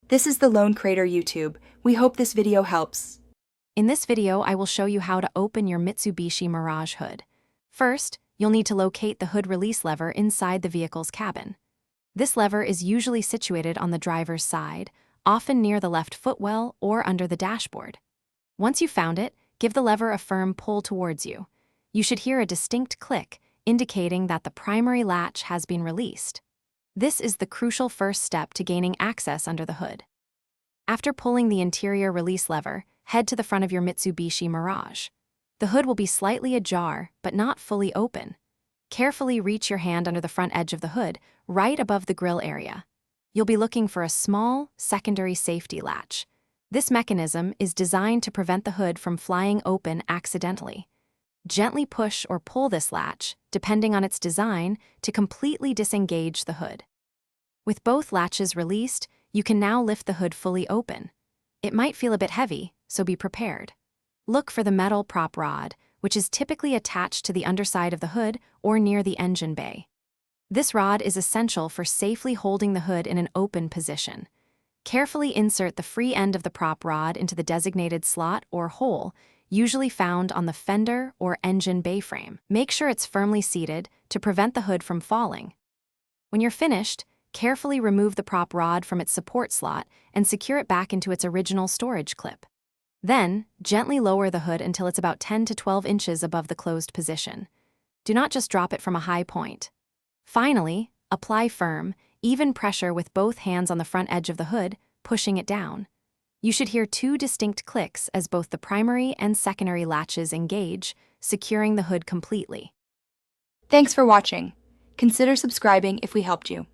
This is the Lone Crater YouTube. We hope this video helps. In this video, I will show you how to open your Mitsubishi Mirage hood. First, you'll need to locate the hood release lever inside the vehicle's cabin. This lever is usually situated on the driver's side, often near the left footwell or under the dashboard. Once you've found it, give the lever a firm pull towards you. You should hear a distinct click, indicating that the primary latch has been released. This is the crucial first step to gaining access under the hood. After pulling the interior release lever, head to the front of your Mitsubishi Mirage. The hood will be slightly ajar, but not fully open. Carefully reach your hand under the front edge of the hood, right above the grille area. You'll be looking for a small, secondary safety latch. This mechanism is designed to prevent the hood from flying open accidentally. Gently push or pull this latch, depending on its design, to completely disengage the hood. With both latches released, you can now lift the hood fully open. It might feel a bit heavy, so be prepared. Look for the metal prop rod, which is typically attached to the underside of the hood or near the engine bay. This rod is essential for safely holding the hood in an open position. Carefully insert the free end of the prop rod into the designated slot or hole, usually found on the fender or engine bay frame. Make sure it's firmly seated to prevent the hood from falling. When you're finished, carefully remove the prop rod from its support slot and secure it back into its original storage clip. Then, gently lower the hood until it's about 10 to 12 inches above the closed position. Do not just drop it from a high point. Finally, apply firm, even pressure with both hands on the front edge of the hood, pushing it down. You should hear two distinct clicks as both the primary and secondary latches engage, securing the hood completely. Thanks for watching. Consider subscribing if we helped you.